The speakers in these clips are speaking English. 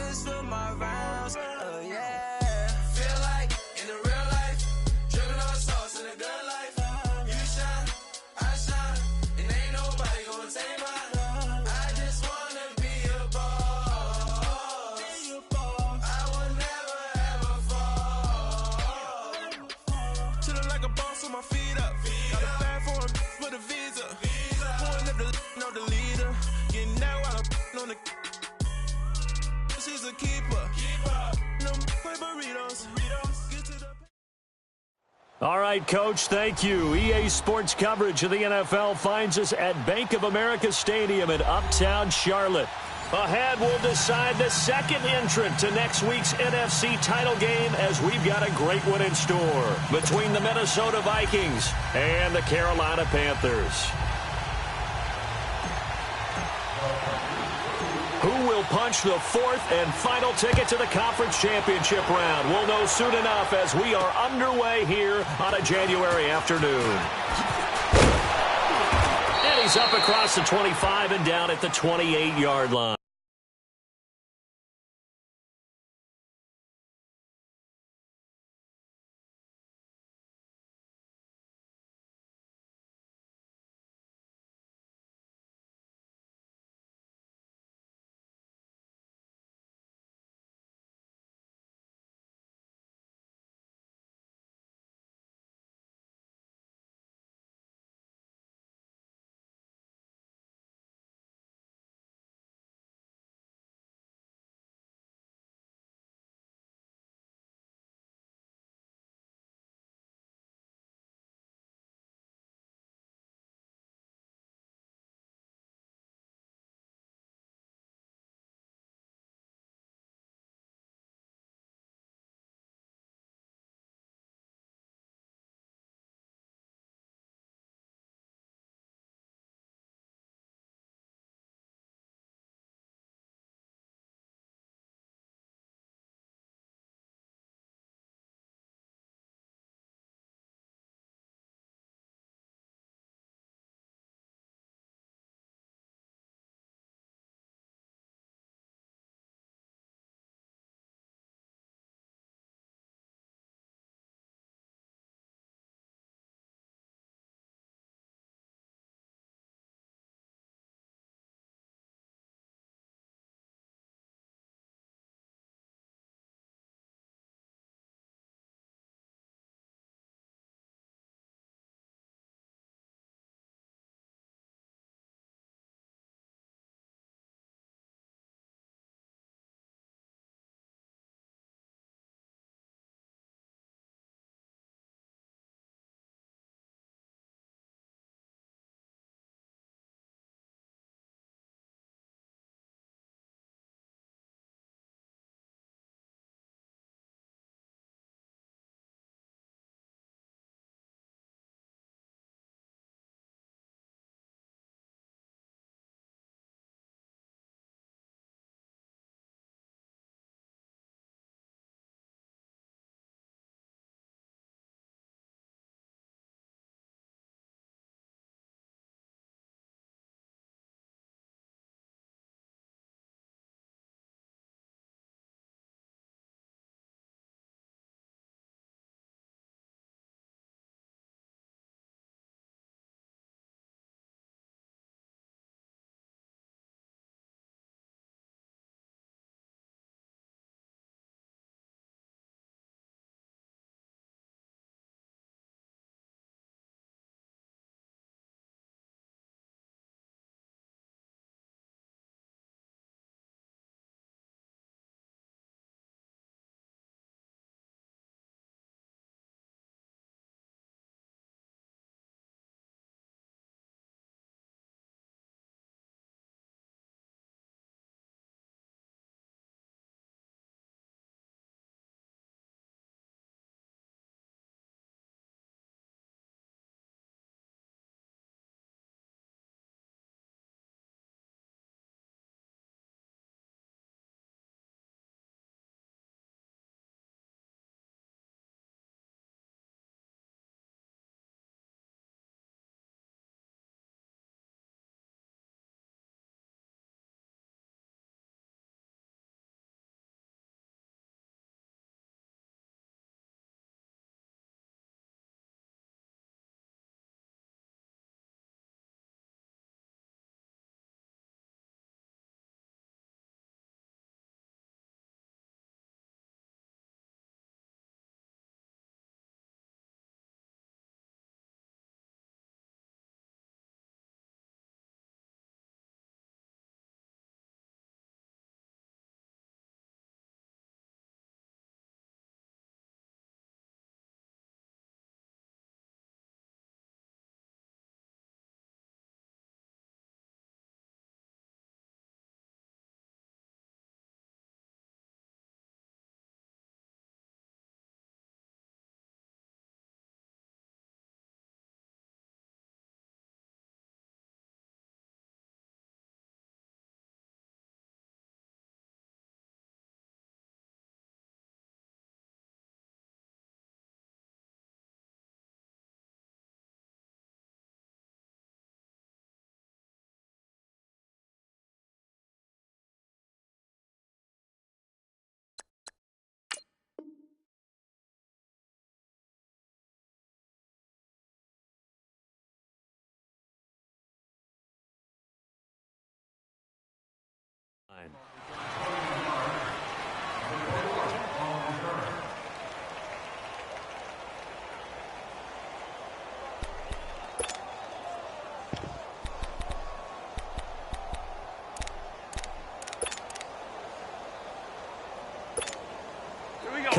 diamonds for my rounds. Yeah. Feel like in the real life, dripping on sauce in a good life. You shine, I shine, and ain't nobody gonna take mine. I just wanna be a boss. I will never ever fall. Chillin' like a boss with my feet up. Got a bag for him with a visa. Pulling up the no the leader. Getting that while I'm on the. She's a keeper. No play burritos. Get to the. All right, Coach, thank you. EA Sports coverage of the NFL finds us at Bank of America Stadium in Uptown Charlotte. Ahead, we'll decide the second entrant to next week's NFC title game as we've got a great one in store between the Minnesota Vikings and the Carolina Panthers. Who will punch the fourth and final ticket to the conference championship round? We'll know soon enough as we are underway here on a January afternoon. And he's up across the 25 and down at the 28-yard line.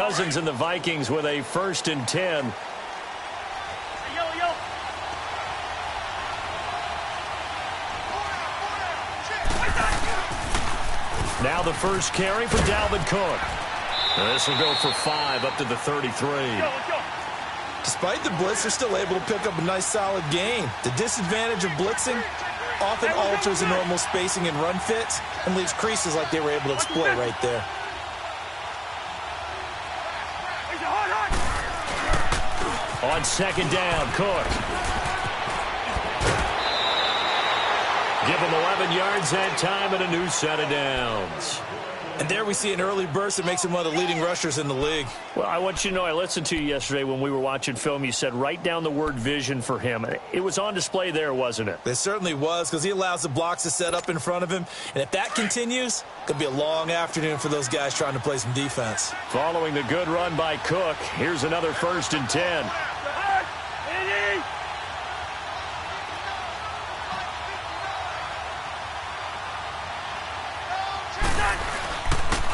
Cousins and the Vikings with a 1st and 10. Now the first carry for Dalvin Cook. This will go for 5 up to the 33. Despite the blitz, they're still able to pick up a nice, solid gain. The disadvantage of blitzing often alters the normal spacing and run fits and leaves creases like they were able to exploit right there. On 2nd down, Cook. Give him 11 yards that time and a new set of downs. And there we see an early burst that makes him one of the leading rushers in the league. Well, I want you to know, I listened to you yesterday when we were watching film. You said write down the word vision for him. It was on display there, wasn't it? It certainly was, because he allows the blocks to set up in front of him. And if that continues, it could be a long afternoon for those guys trying to play some defense. Following the good run by Cook, here's another 1st and 10.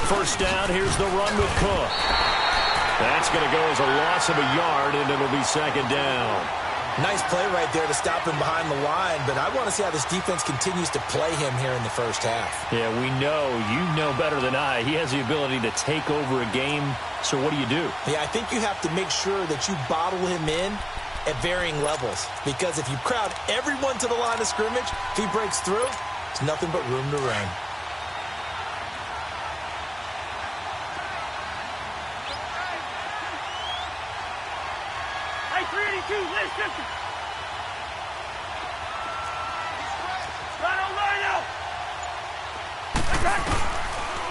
First down, here's the run with Cook. That's going to go as a loss of a yard, and it'll be 2nd down. Nice play right there to stop him behind the line, but I want to see how this defense continues to play him here in the first half. Yeah, we know. You know better than I. He has the ability to take over a game, so what do you do? Yeah, I think you have to make sure that you bottle him in at varying levels, because if you crowd everyone to the line of scrimmage, if he breaks through, there's nothing but room to run.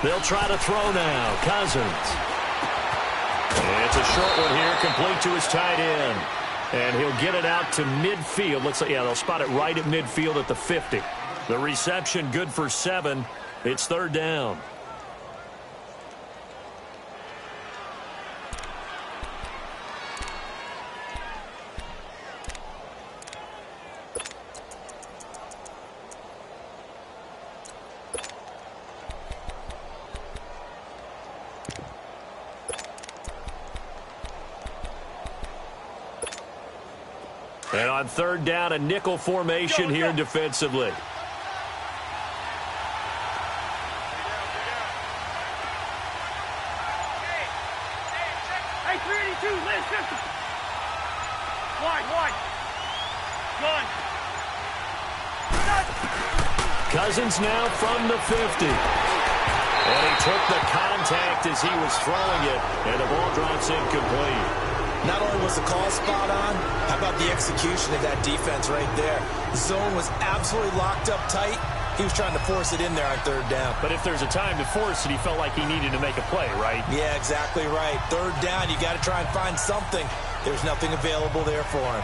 They'll try to throw now. Cousins. It's a short one here, complete to his tight end. And he'll get it out to midfield. Looks like, yeah, they'll spot it right at midfield at the 50. The reception good for 7. It's 3rd down. And on 3rd down, a nickel formation here defensively. Hey, 382, listen. Wide. Gun. Cousins now from the 50. And he took the contact as he was throwing it, and the ball drops incomplete. Not only was the call spot on, how about the execution of that defense right there? The zone was absolutely locked up tight. He was trying to force it in there on 3rd down. But if there's a time to force it, he felt like he needed to make a play, right? Yeah, exactly right. 3rd down, you got to try and find something. There's nothing available there for him.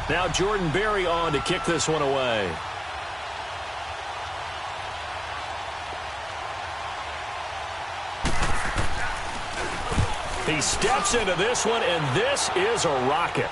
Now Jordan Berry on to kick this one away. He steps into this one, and this is a rocket.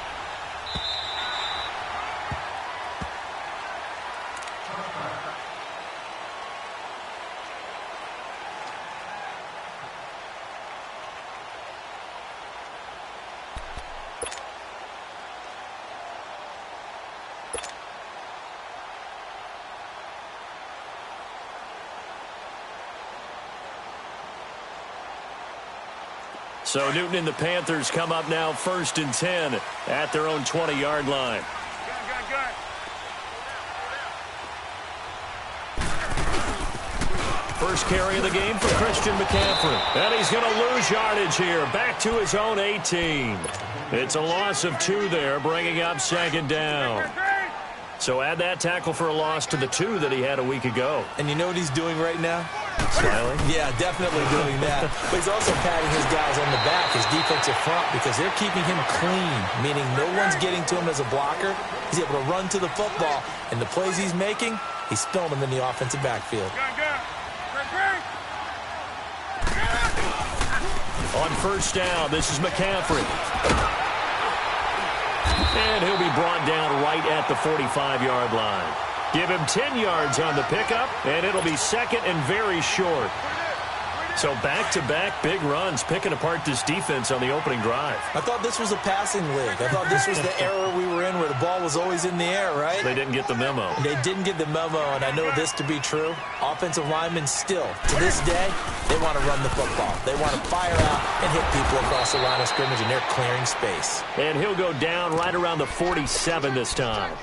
So Newton and the Panthers come up now 1st and 10 at their own 20-yard line. First carry of the game for Christian McCaffrey. And he's going to lose yardage here. Back to his own 18. It's a loss of 2 there, bringing up 2nd down. So add that tackle for a loss to the 2 that he had a week ago. And you know what he's doing right now? Smiling? Yeah, definitely doing that. But he's also patting his guys on the back, his defensive front, because they're keeping him clean, meaning no one's getting to him as a blocker. He's able to run to the football, and the plays he's making, he's spilling them in the offensive backfield. On 1st down, this is McCaffrey. And he'll be brought down right at the 45-yard line. Give him 10 yards on the pickup, and it'll be 2nd and very short. So back-to-back big runs, picking apart this defense on the opening drive. I thought this was a passing league. I thought this was the era we were in where the ball was always in the air, right? They didn't get the memo. They didn't get the memo, and I know this to be true. Offensive linemen still, to this day, they want to run the football. They want to fire out and hit people across the line of scrimmage, and they're clearing space. And he'll go down right around the 47 this time.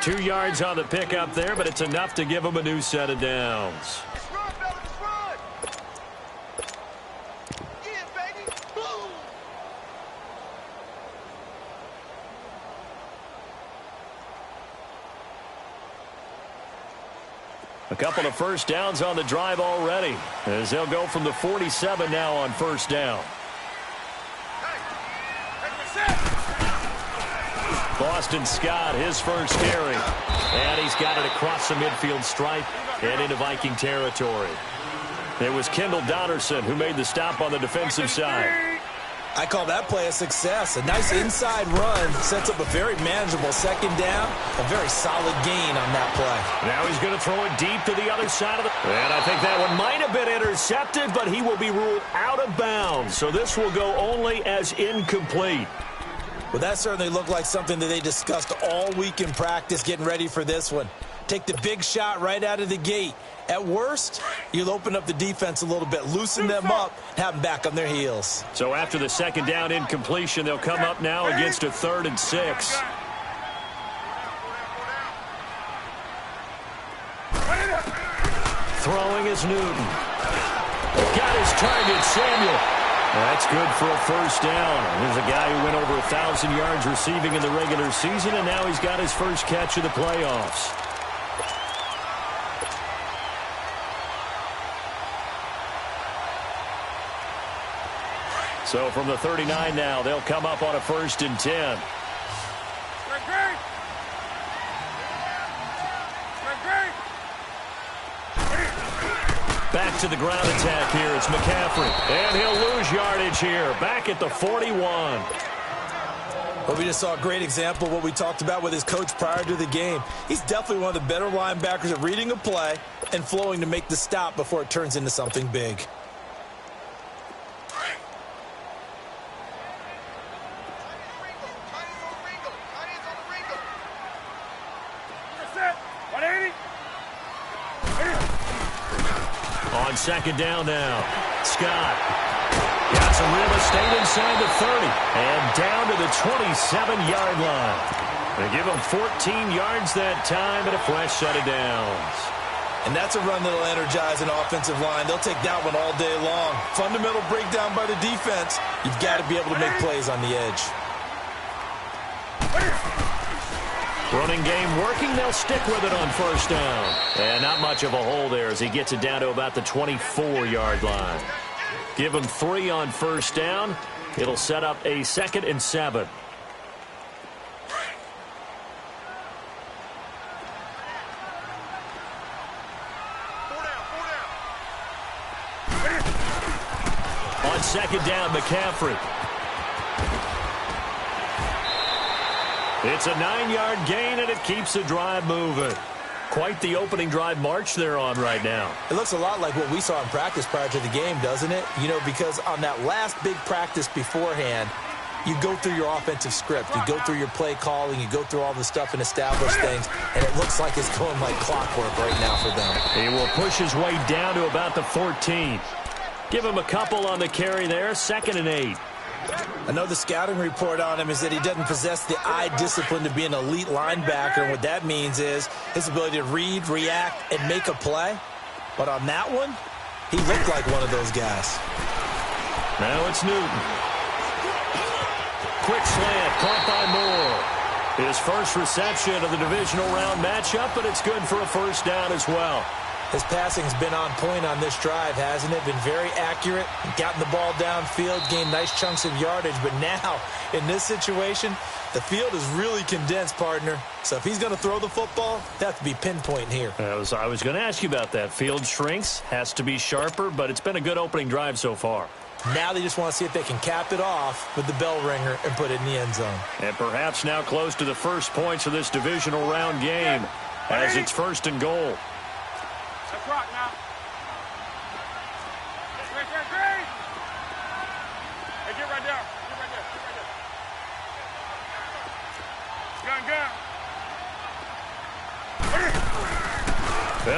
2 yards on the pickup there, but it's enough to give him a new set of downs. A couple of first downs on the drive already, as they'll go from the 47 now on first down. Boston Scott, his first carry. And he's got it across the midfield stripe and into Viking territory. It was Kendall Donnerson who made the stop on the defensive side. I call that play a success. A nice inside run sets up a very manageable second down. A very solid gain on that play. Now he's going to throw it deep to the other side of the... And I think that one might have been intercepted, but he will be ruled out of bounds. So this will go only as incomplete. Well, that certainly looked like something that they discussed all week in practice getting ready for this one. Take the big shot right out of the gate. At worst, you'll open up the defense a little bit, loosen them up, have them back on their heels. So after the second down incompletion, they'll come up now against a 3rd and 6. Throwing is Newton. Got his target, Samuel. That's good for a first down. There's a guy who went over 1,000 yards receiving in the regular season, and now he's got his first catch of the playoffs. So from the 39 now, they'll come up on a 1st and 10. Back to the ground attack here. It's McCaffrey. And he'll lose yardage here. Back at the 41. Well, we just saw a great example of what we talked about with his coach prior to the game. He's definitely one of the better linebackers at reading a play and flowing to make the stop before it turns into something big. On second down now, Scott got some real estate inside the 30 and down to the 27-yard line. They give him 14 yards that time and a fresh set of downs. And that's a run that'll energize an offensive line. They'll take that one all day long. Fundamental breakdown by the defense. You've got to be able to make plays on the edge. Running game working. They'll stick with it on first down. And not much of a hole there as he gets it down to about the 24-yard line. Give him 3 on first down. It'll set up a 2nd and 7. On second down, McCaffrey. It's a 9-yard gain, and it keeps the drive moving. Quite the opening drive march they're on right now. It looks a lot like what we saw in practice prior to the game, doesn't it? You know, because on that last big practice beforehand, you go through your offensive script. You go through your play calling. You go through all the stuff and establish things, and it looks like it's going like clockwork right now for them. He will push his way down to about the 14. Give him a couple on the carry there, 2nd and 8. I know the scouting report on him is that he doesn't possess the eye discipline to be an elite linebacker. And what that means is his ability to read, react, and make a play. But on that one, he looked like one of those guys. Now it's Newton. Quick slant, caught by Moore. His first reception of the divisional round matchup, but it's good for a first down as well. His passing's been on point on this drive, hasn't it? Been very accurate, gotten the ball downfield, gained nice chunks of yardage. But now, in this situation, the field is really condensed, partner. So if he's going to throw the football, that has to be pinpoint here. I was going to ask you about that. Field shrinks, has to be sharper, but it's been a good opening drive so far. Now they just want to see if they can cap it off with the bell ringer and put it in the end zone. And perhaps now close to the first points of this divisional round game as it's 1st and goal. Let's rock now.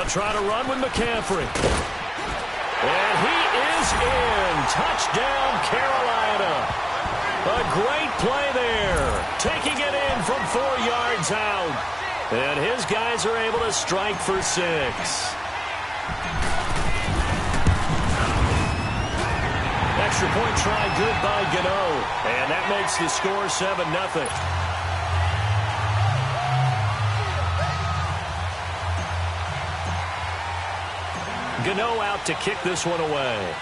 They'll try to run with McCaffrey. And he is in. Touchdown, Carolina. A great play there. Taking it in from 4 yards out. And his guys are able to strike for 6. Extra point try good by Gano. And that makes the score 7-0. Gano out to kick this one away.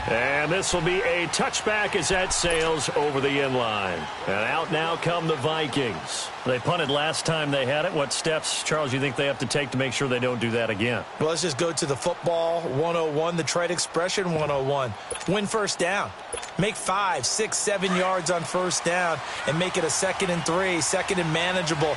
And this will be a touchback as that sails over the inline. And out now come the Vikings. They punted last time they had it. What steps, Charles, you think they have to take to make sure they don't do that again? Well, let's just go to the football 101, the trade expression 101. Win first down. Make 5, 6, 7 yards on first down and make it a 2nd and 3, 2nd and manageable.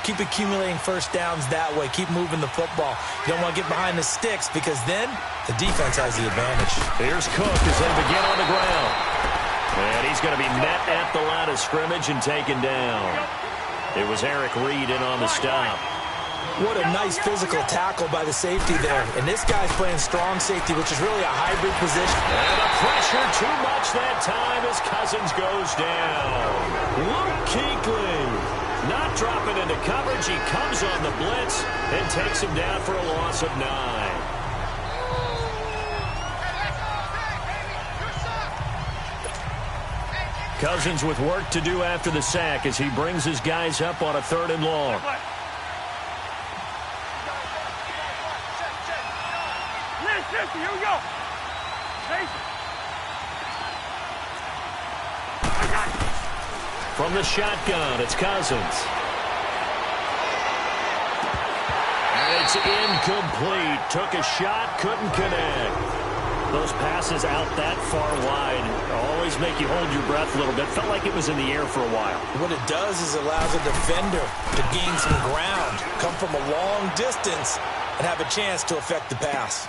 Keep accumulating first downs that way. Keep moving the football. You don't want to get behind the sticks because then the defense has the advantage. Here's Cook as they begin on the ground. And he's going to be met at the line of scrimmage and taken down. It was Eric Reed in on the stop. What a nice physical tackle by the safety there. And this guy's playing strong safety, which is really a hybrid position. And the pressure too much that time as Cousins goes down. Luke Kuechly not dropping into coverage. He comes on the blitz and takes him down for a loss of 9. Cousins with work to do after the sack as he brings his guys up on a 3rd and long. Here we go. From the shotgun, it's Cousins. And it's incomplete. Took a shot, couldn't connect. Those passes out that far wide always make you hold your breath a little bit. Felt like it was in the air for a while. What it does is it allows a defender to gain some ground, come from a long distance, and have a chance to affect the pass.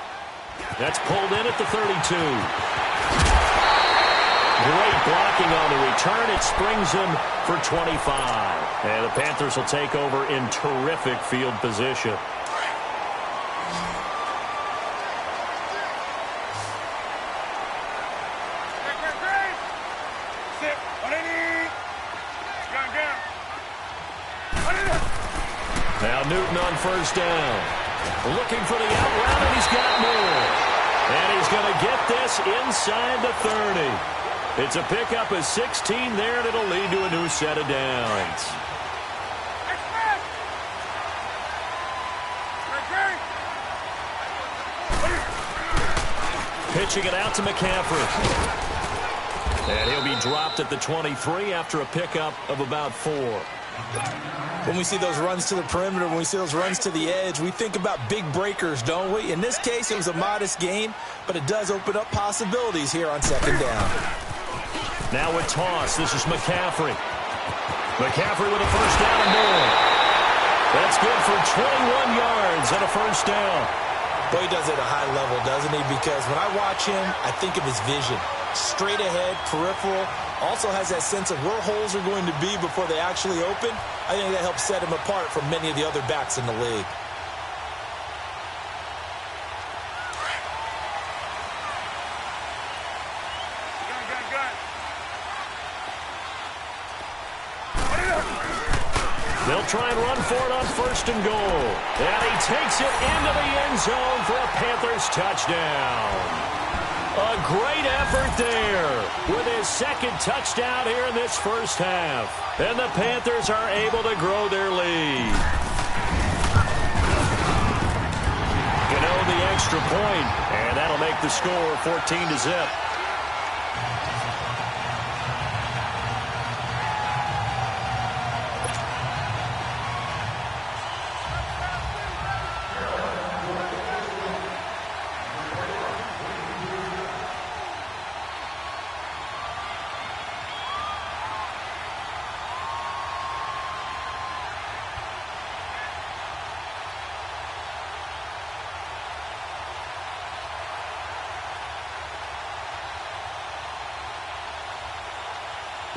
That's pulled in at the 32. Great blocking on the return. It springs him for 25. And the Panthers will take over in terrific field position. Now Newton on first down. Looking for the out route, and he's got more. And he's going to get this inside the 30. It's a pickup of 16 there, and it'll lead to a new set of downs. Pitching it out to McCaffrey. And he'll be dropped at the 23 after a pickup of about 4. When we see those runs to the perimeter, when we see those runs to the edge, we think about big breakers, don't we? In this case, it was a modest gain, but it does open up possibilities here on 2nd down. Now with toss, this is McCaffrey. McCaffrey with a first down and more. That's good for 21 yards and a first down. Boy, he does it at a high level, doesn't he? Because when I watch him, I think of his vision. Straight ahead, peripheral. Also has that sense of where holes are going to be before they actually open. I think that helps set him apart from many of the other backs in the league. They'll try and run for it on first and goal. And he takes it into the end zone for a Panthers touchdown. A great effort there with his 2nd touchdown here in this first half. And the Panthers are able to grow their lead. Gano the extra point, and that'll make the score 14-0.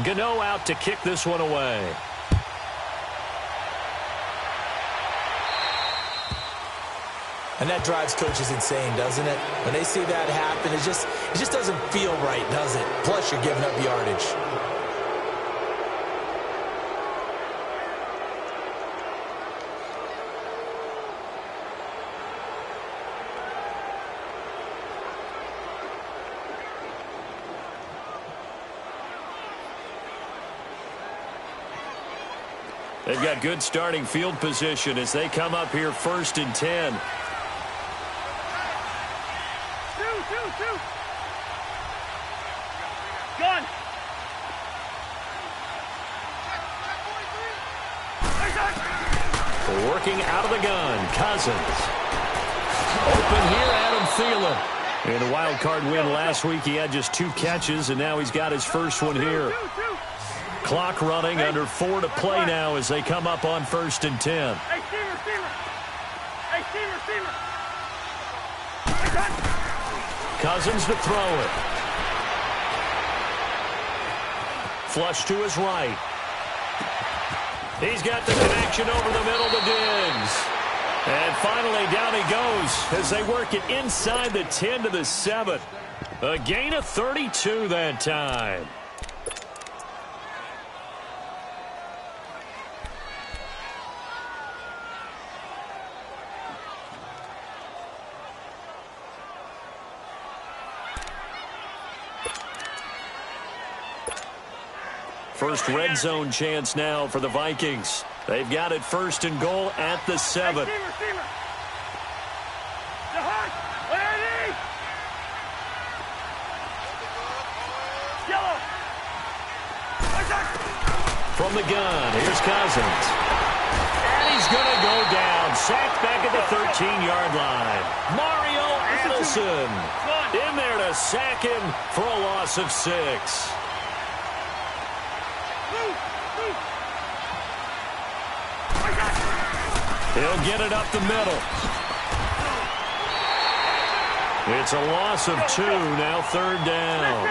Gano out to kick this one away. And that drives coaches insane, doesn't it? When they see that happen, it just doesn't feel right, does it? Plus, you're giving up yardage. They've got good starting field position as they come up here 1st and 10. Gun. Working out of the gun, Cousins. Open here, Adam Thielen. In a wild card win last week, he had just 2 catches, and now he's got his first one here. Clock running, under 4 to play now as they come up on 1st and 10. Hey, receiver. Hey, receiver. Cousins to throw it. Flush to his right. He's got the connection over the middle to Diggs. And finally, down he goes as they work it inside the 10 to the 7. A gain of 32 that time. First red zone chance now for the Vikings. They've got it 1st and goal at the 7. Receiver. Yellow. From the gun, here's Cousins. And he's going to go down. Sacked back at the 13-yard line. Mario Adelson in there to sack him for a loss of 6. He'll get it up the middle. It's a loss of 2, now 3rd down.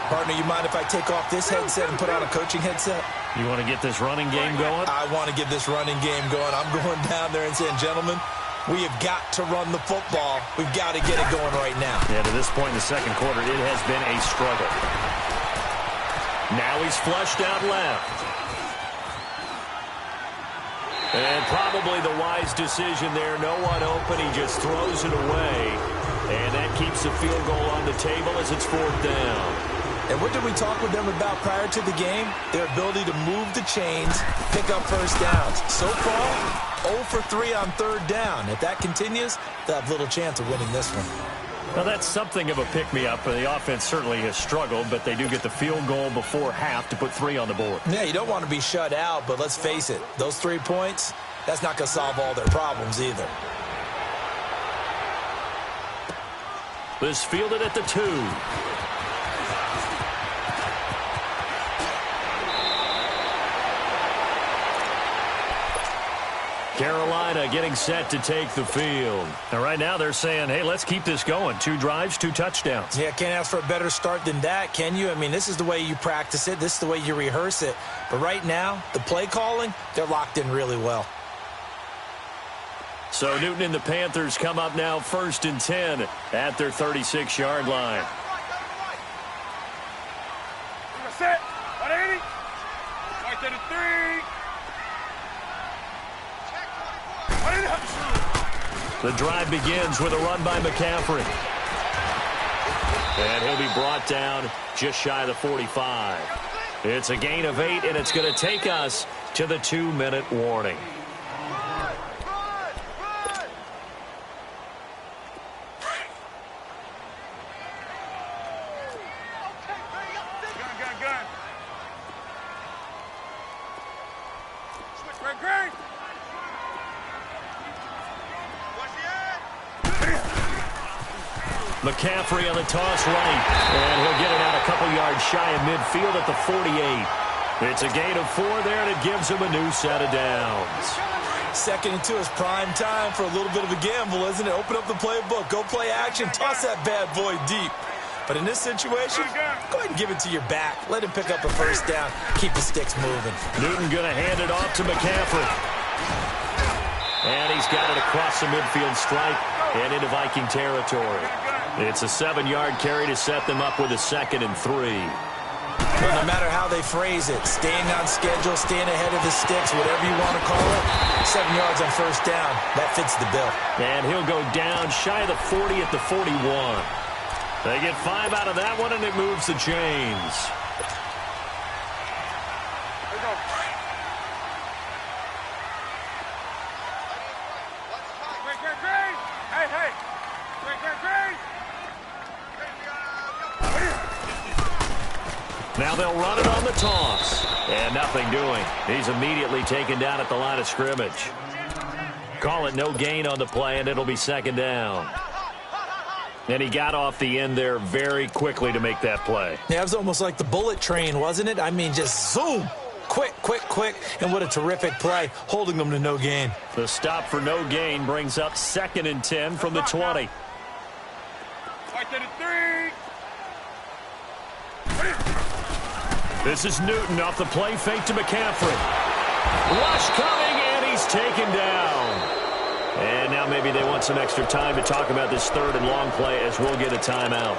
Partner, you mind if I take off this headset and put on a coaching headset? You want to get this running game going? I want to get this running game going. I'm going down there and saying, gentlemen, we have got to run the football. We've got to get it going right now. Yeah, to this point in the second quarter, it has been a struggle. Now he's flushed out left. And probably the wise decision there. No one open. He just throws it away. And that keeps the field goal on the table as it's 4th down. And what did we talk with them about prior to the game? Their ability to move the chains, pick up first downs. So far, 0 for 3 on 3rd down. If that continues, they'll have little chance of winning this one. Well, that's something of a pick-me-up. The offense certainly has struggled, but they do get the field goal before half to put 3 on the board. Yeah, you don't want to be shut out, but let's face it, those 3 points, that's not going to solve all their problems either. This fielded at the 2. Carolina getting set to take the field. And right now they're saying, hey, let's keep this going. 2 drives, 2 touchdowns. Yeah, can't ask for a better start than that, can you? I mean, this is the way you practice it. This is the way you rehearse it. But right now, the play calling, they're locked in really well. So Newton and the Panthers come up now 1st and 10 at their 36-yard line. Set. 180. Right to the 3. The drive begins with a run by McCaffrey. And he'll be brought down just shy of the 45. It's a gain of 8, and it's going to take us to the 2-minute warning. Gun. Great. McCaffrey on the toss right, and he'll get it out a couple yards shy of midfield at the 48. It's a gain of 4 there, and it gives him a new set of downs. 2nd and 2 is prime time for a little bit of a gamble, isn't it? Open up the playbook, go play action, toss that bad boy deep. But in this situation, go ahead and give it to your back. Let him pick up a first down. Keep the sticks moving. Newton going to hand it off to McCaffrey. And he's got it across the midfield stripe and into Viking territory. It's a 7-yard carry to set them up with a 2nd and 3. Well, no matter how they phrase it, staying on schedule, staying ahead of the sticks, whatever you want to call it, 7 yards on first down, that fits the bill. And he'll go down shy of the 40 at the 41. They get 5 out of that one, and it moves the chains. Now they'll run it on the toss. And nothing doing. He's immediately taken down at the line of scrimmage. Call it no gain on the play, and it'll be 2nd down. And he got off the end there very quickly to make that play. Yeah, it was almost like the bullet train, wasn't it? I mean, just zoom. Quick, quick, quick. And what a terrific play, holding them to no gain. The stop for no gain brings up 2nd and 10 from the 20. Right to the 3. This is Newton off the play fake to McCaffrey. Rush coming, and he's taken down. And now maybe they want some extra time to talk about this 3rd and long play as we'll get a timeout.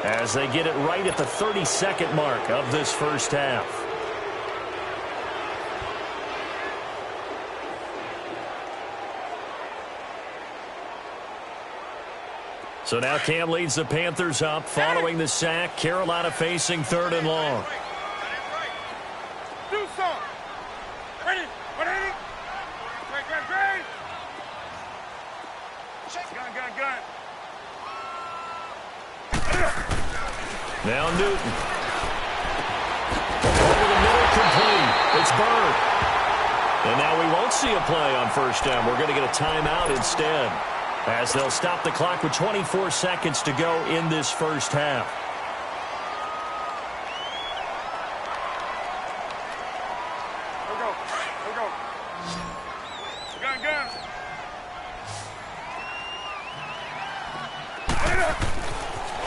As they get it right at the 30-second mark of this first half. So now Cam leads the Panthers up following the sack. Carolina facing 3rd and long. Do some. Ready. 180. Great. Gun. Now Newton. Over the middle, complete. It's Bird. And now we won't see a play on first down. We're going to get a timeout instead, as they'll stop the clock with 24 seconds to go in this first half. Here we go. Gun.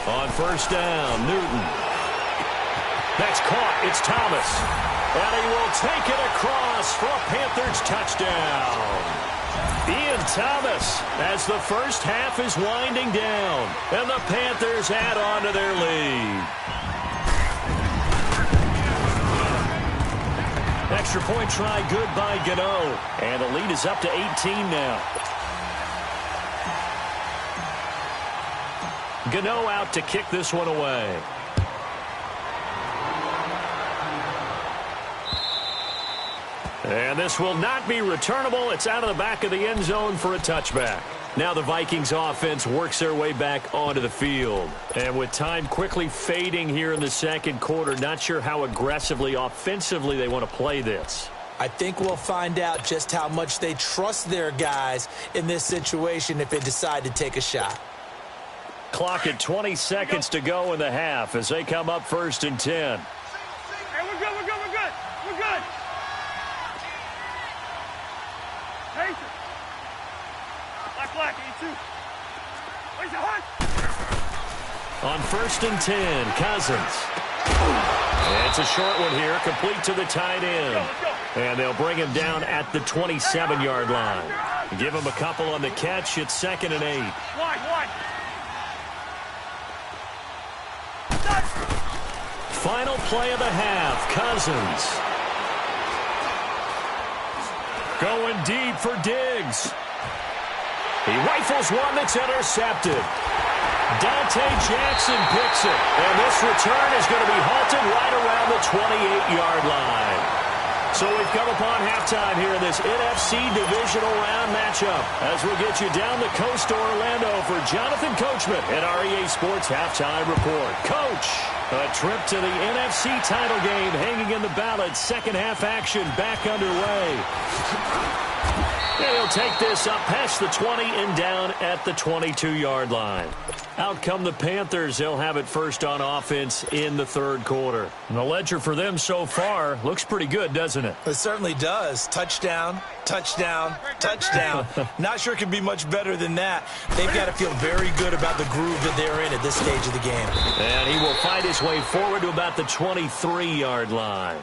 On first down, Newton. That's caught. It's Thomas. And he will take it across for a Panthers touchdown. Ian Thomas, as the first half is winding down, and the Panthers add on to their lead. Extra point try good by Gano, and the lead is up to 18 now. Gano out to kick this one away. And this will not be returnable. It's out of the back of the end zone for a touchback. Now the Vikings offense works their way back onto the field. And with time quickly fading here in the second quarter, not sure how aggressively, offensively they want to play this. I think we'll find out just how much they trust their guys in this situation if they decide to take a shot. Clock at 20 seconds to go in the half as they come up 1st and 10. Hey, we're good. Nathan. Black, E2. Where's your hunt? On 1st and 10, Cousins. It's a short one here, complete to the tight end. Let's go. And they'll bring him down at the 27-yard line. Give him a couple on the catch. It's 2nd and 8. Wide. Final play of the half, Cousins. Going deep for Diggs. He rifles one that's intercepted. Dante Jackson picks it. And this return is going to be halted right around the 28-yard line. So we've come upon halftime here in this NFC Divisional Round matchup as we'll get you down the coast to Orlando for Jonathan Coachman at our EA Sports Halftime Report. Coach, a trip to the NFC title game hanging in the balance. Second half action back underway. And he'll take this up past the 20 and down at the 22-yard line. Out come the Panthers. They'll have it first on offense in the third quarter. And the ledger for them so far looks pretty good, doesn't it? It certainly does. Touchdown. Not sure it can be much better than that. They've got to feel very good about the groove that they're in at this stage of the game. And he will fight his way forward to about the 23-yard line.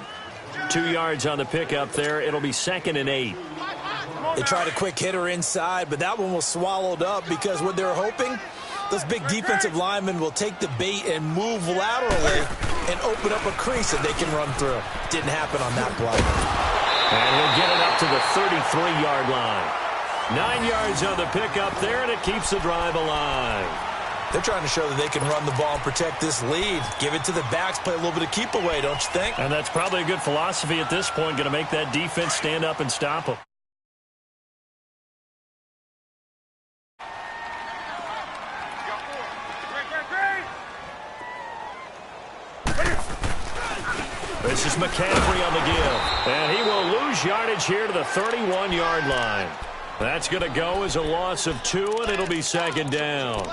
2 yards on the pickup there. It'll be 2nd and 8. They tried a quick hitter inside, but that one was swallowed up because what they're hoping, those big defensive linemen will take the bait and move laterally and open up a crease that they can run through. Didn't happen on that play. And he'll get it up to the 33-yard line. 9 yards on the pickup there, and it keeps the drive alive. They're trying to show that they can run the ball and protect this lead. Give it to the backs, play a little bit of keep away, don't you think? And that's probably a good philosophy at this point, going to make that defense stand up and stop them. This is McCaffrey on the give. And he will lose yardage here to the 31-yard line. That's going to go as a loss of 2, and it'll be second down.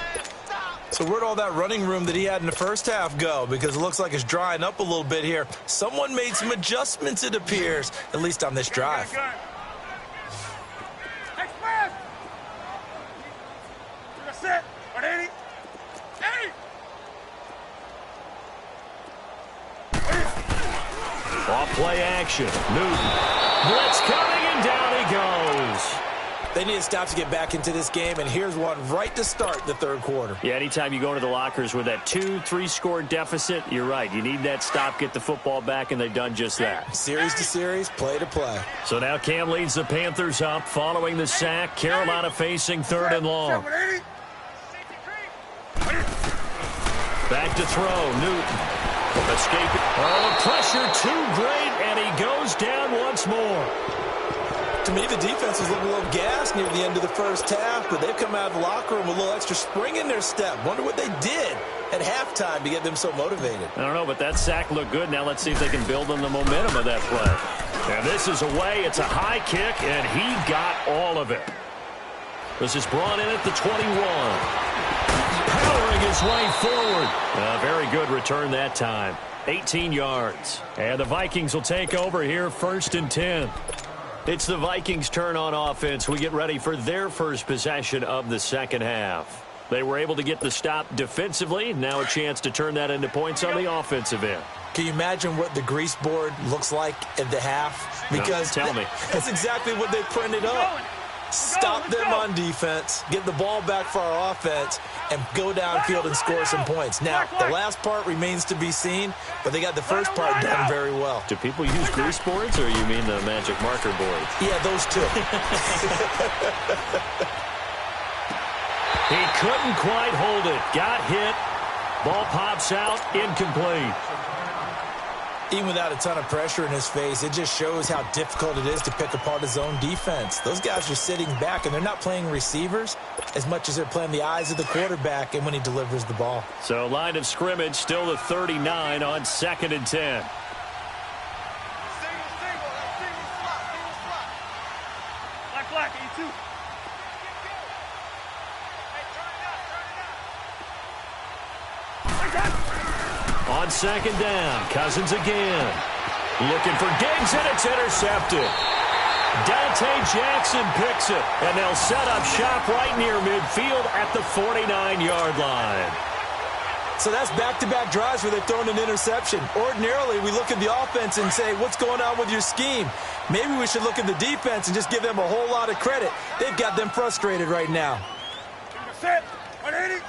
So where'd all that running room that he had in the first half go? Because it looks like it's drying up a little bit here. Someone made some adjustments, it appears, at least on this drive. Off play action. Newton. Blitz coming, and down he goes. They need to stop to get back into this game, and here's one right to start the third quarter. Yeah, anytime you go into the lockers with that 2-3 score deficit, you're right. You need that stop, get the football back, and they've done just that. Series to series, play to play. So now Cam leads the Panthers up following the sack. Carolina facing 3rd and long. Back to throw. Newton. Escaping. Oh, pressure too great, and he goes down once more. To me, the defense was looking a little gassed near the end of the first half, but they've come out of the locker room with a little extra spring in their step. Wonder what they did at halftime to get them so motivated. I don't know, but that sack looked good. Now let's see if they can build on the momentum of that play. And this is away. It's a high kick, and he got all of it. This is brought in at the 21. Powering his way forward. A very good return that time. 18 yards. And the Vikings will take over here 1st and 10. It's the Vikings' turn on offense. We get ready for their first possession of the second half. They were able to get the stop defensively. Now a chance to turn that into points on the offensive end. Can you imagine what the grease board looks like at the half? Because no, tell me. That's exactly what they printed up. Stop them on defense, get the ball back for our offense, and go downfield and score some points. Now, the last part remains to be seen, but they got the first part done very well. Do people use grease boards, or you mean the magic marker boards? Yeah, those two. He couldn't quite hold it. Got hit. Ball pops out. Incomplete. Even without a ton of pressure in his face, it just shows how difficult it is to pick apart his own defense. Those guys are sitting back, and they're not playing receivers as much as they're playing the eyes of the quarterback and when he delivers the ball. So line of scrimmage still the 39 on 2nd and 10. Black, E2. On 2nd down, Cousins again. Looking for Diggs, and it's intercepted. Dante Jackson picks it, and they'll set up shop right near midfield at the 49-yard line. So that's back-to-back drives where they've thrown an interception. Ordinarily, we look at the offense and say, what's going on with your scheme? Maybe we should look at the defense and just give them a whole lot of credit. They've got them frustrated right now. Set. 180.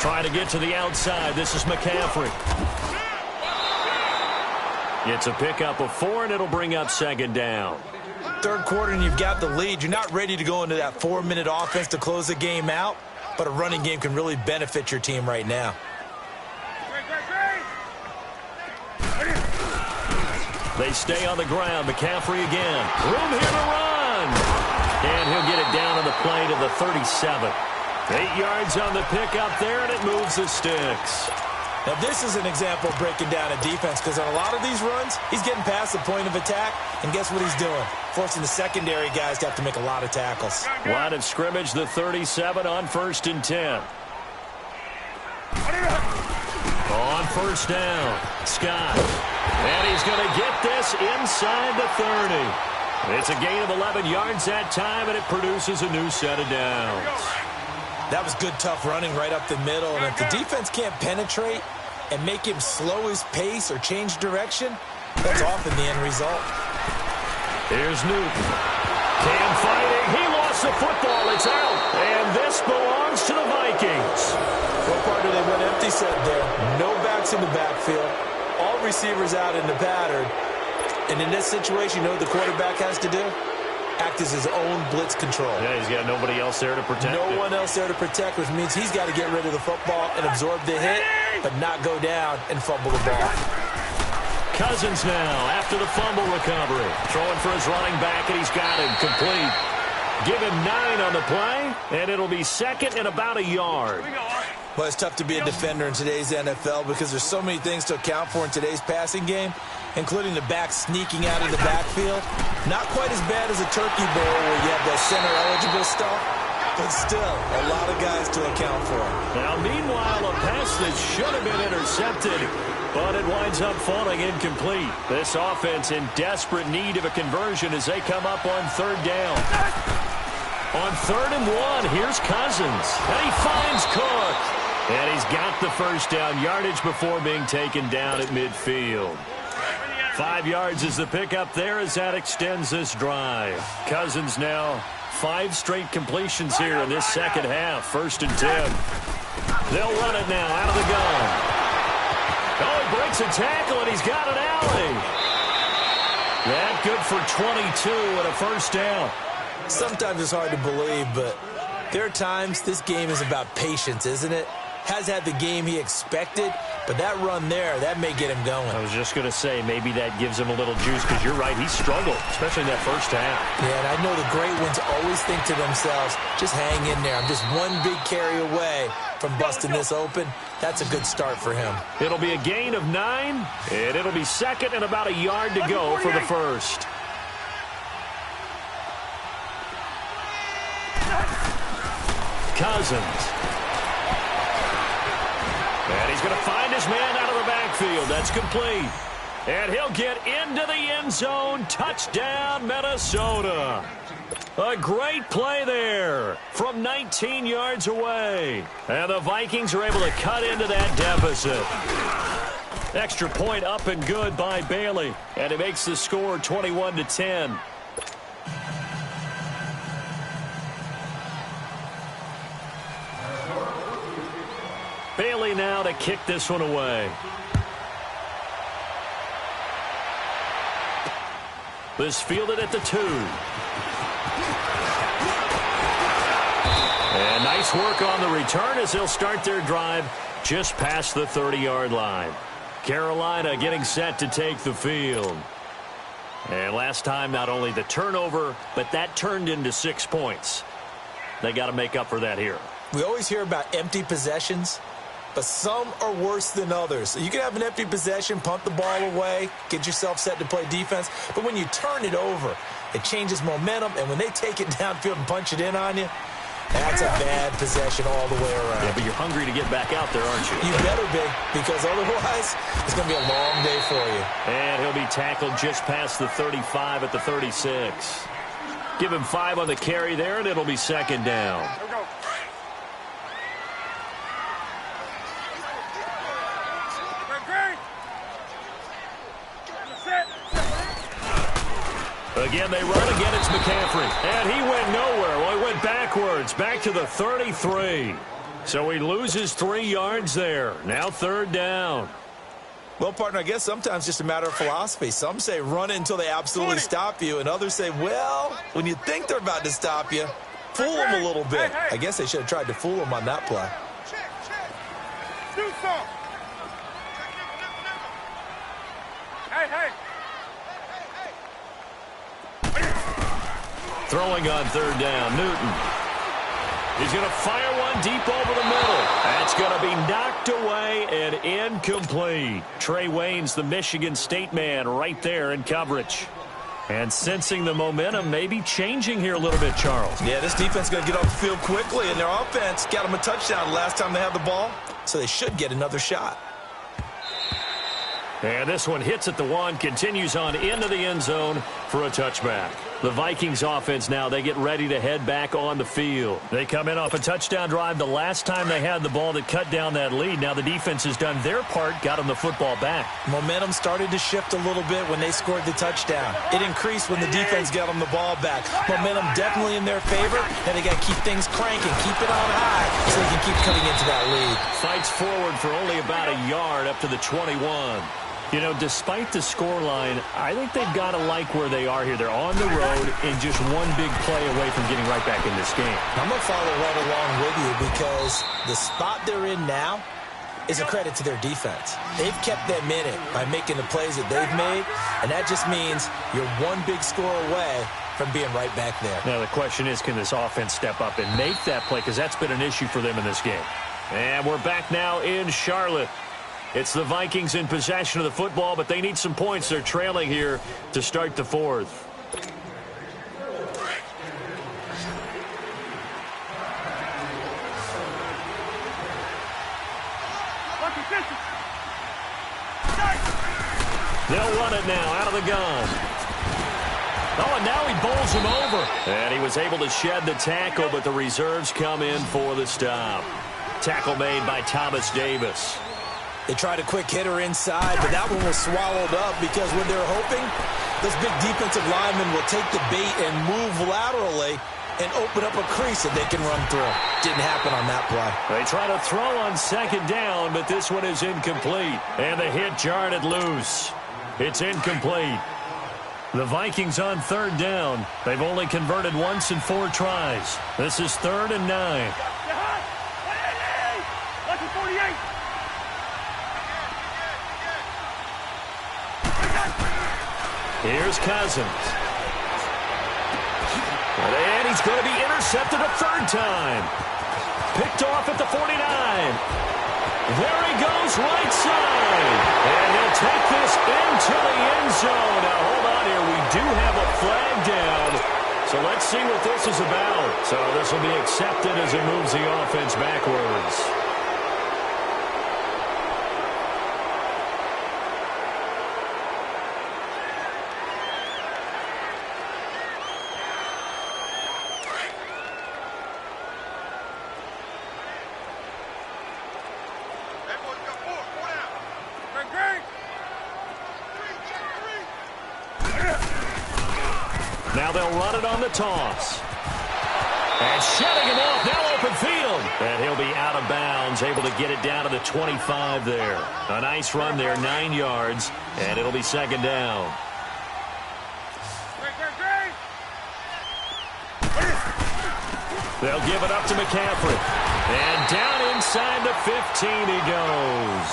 Trying to get to the outside. This is McCaffrey. It's a pickup of 4, and it'll bring up 2nd down. Third quarter, and you've got the lead. You're not ready to go into that 4-minute offense to close the game out, but a running game can really benefit your team right now. They stay on the ground. McCaffrey again. Room here to run. And he'll get it down on the play to the 37. 8 yards on the pickup there, and it moves the sticks. Now, this is an example of breaking down a defense, because on a lot of these runs, he's getting past the point of attack, and guess what he's doing? Forcing the secondary guys to have to make a lot of tackles. Line of scrimmage, the 37 on 1st and 10. On 1st down, Scott. And he's going to get this inside the 30. It's a gain of 11 yards that time, and it produces a new set of downs. That was good, tough running right up the middle. And if the defense can't penetrate and make him slow his pace or change direction, That's often the end result. Here's Newton. Cam fighting. He lost the football. It's out. And this belongs to the Vikings. What part do they went empty set there? No backs in the backfield. All receivers out in the pattern. And in this situation, you know what the quarterback has to do? Act as his own blitz control. Yeah, he's got nobody else there to protect No one else there to protect, which means he's got to get rid of the football and absorb the hit, but not go down and fumble the ball. Cousins now after the fumble recovery. Throwing for his running back, and he's got him complete. Give him 9 on the play, and it'll be second and about a yard. Well, it's tough to be a defender in today's NFL because there's so many things to account for in today's passing game, including the back sneaking out of the backfield. Not quite as bad as a turkey bowl where you have that center-eligible stuff, but still a lot of guys to account for. Now, meanwhile, a pass that should have been intercepted, but it winds up falling incomplete. This offense in desperate need of a conversion as they come up on third down. On 3rd and 1, here's Cousins, and he finds Cook. And he's got the first down yardage before being taken down at midfield. 5 yards is the pickup there as that extends this drive. Cousins now 5 straight completions here in this second half. 1st and 10. They'll run it now out of the gun. Oh, he breaks a tackle, and he's got an alley. That good for 22 and a first down. Sometimes it's hard to believe, but there are times this game is about patience, isn't it? Has had the game he expected, but that run there, that may get him going. I was just going to say, maybe that gives him a little juice, because you're right, he struggled, especially in that first half. Yeah, and I know the great ones always think to themselves, just hang in there. I'm just one big carry away from busting this open. That's a good start for him. It'll be a gain of 9, and it'll be second and about a yard to go for the first. Cousins. And he's going to find his man out of the backfield. That's complete. And he'll get into the end zone. Touchdown, Minnesota. A great play there from 19 yards away. And the Vikings are able to cut into that deficit. Extra point up and good by Bailey. And it makes the score 21-10. Bailey now to kick this one away. This fielded at the 2. And nice work on the return as they'll start their drive just past the 30-yard line. Carolina getting set to take the field. And last time, not only the turnover, but that turned into 6 points. They got to make up for that here. We always hear about empty possessions, but some are worse than others. So you can have an empty possession, punt the ball away, get yourself set to play defense. But when you turn it over, it changes momentum. And when they take it downfield and punch it in on you, that's a bad possession all the way around. Yeah, but you're hungry to get back out there, aren't you? You better be, because otherwise it's going to be a long day for you. And he'll be tackled just past the 35 at the 36. Give him 5 on the carry there, and it'll be second down. Again, they run. Again, it's McCaffrey. And he went nowhere. Well, he went backwards, back to the 33. So he loses 3 yards there. Now third down. Well, partner, I guess sometimes just a matter of philosophy. Some say run it until they absolutely stop you, and others say, well, when you think they're about to stop you, fool them a little bit. I guess they should have tried to fool them on that play. Do some. Hey. Throwing on third down, Newton. He's going to fire one deep over the middle. That's going to be knocked away and incomplete. Trey Waynes, the Michigan State man, right there in coverage. And sensing the momentum maybe changing here a little bit, Charles. Yeah, this defense is going to get off the field quickly, and their offense got them a touchdown last time they had the ball, so they should get another shot. And this one hits at the 1, continues on into the end zone, for a touchback. The Vikings offense now, they get ready to head back on the field. They come in off a touchdown drive the last time they had the ball that cut down that lead. Now the defense has done their part, got them the football back. Momentum started to shift a little bit when they scored the touchdown. It increased when the defense got them the ball back. Momentum definitely in their favor, and they got to keep things cranking, keep it on high so they can keep cutting into that lead. Fights forward for only about a yard up to the 21. You know, despite the scoreline, I think they've got to like where they are here. They're on the road and just one big play away from getting right back in this game. I'm going to follow right along with you because the spot they're in now is a credit to their defense. They've kept them in it by making the plays that they've made, and that just means you're one big score away from being right back there. Now the question is, can this offense step up and make that play? Because that's been an issue for them in this game. And we're back now in Charlotte. It's the Vikings in possession of the football, but they need some points. They're trailing here to start the fourth. They'll run it now out of the gun. Oh, and now he bowls him over. And he was able to shed the tackle, but the reserves come in for the stop. Tackle made by Thomas Davis. They tried a quick hitter inside, but that one was swallowed up because when they're hoping, this big defensive lineman will take the bait and move laterally and open up a crease that they can run through. Didn't happen on that play. They try to throw on second down, but this one is incomplete. And the hit jarred it loose. It's incomplete. The Vikings on third down. They've only converted once in 4 tries. This is 3rd and 9. Here's Cousins. And he's going to be intercepted a 3rd time. Picked off at the 49. There he goes, right side. And he'll take this into the end zone. Now, hold on here. We do have a flag down. So let's see what this is about. So this will be accepted as it moves the offense backwards. Now they'll run it on the toss. And shutting him off, now open field. And he'll be out of bounds, able to get it down to the 25 there. A nice run there, 9 yards, and it'll be 2nd down. They'll give it up to McCaffrey. And down inside the 15 he goes.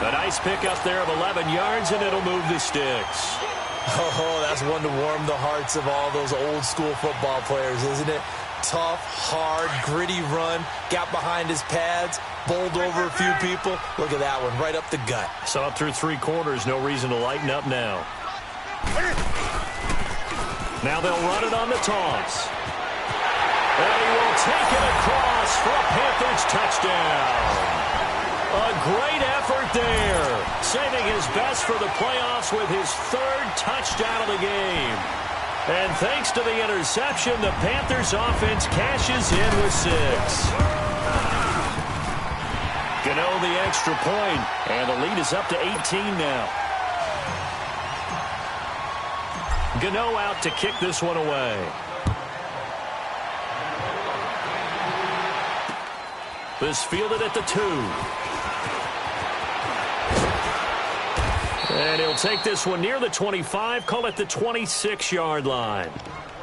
A nice pickup there of 11 yards, and it'll move the sticks. Oh, that's one to warm the hearts of all those old-school football players, isn't it? Tough, hard, gritty run, got behind his pads, bowled over a few people. Look at that one, right up the gut. So up through 3 quarters, no reason to lighten up now. Now they'll run it on the toss. And he will take it across for a Panthers touchdown. A great effort there, saving his best for the playoffs with his 3rd touchdown of the game. And thanks to the interception, the Panthers offense cashes in with 6. Gano the extra point, and the lead is up to 18 now. Gano out to kick this one away. This fielded at the 2. And he'll take this one near the 25, call it the 26-yard line.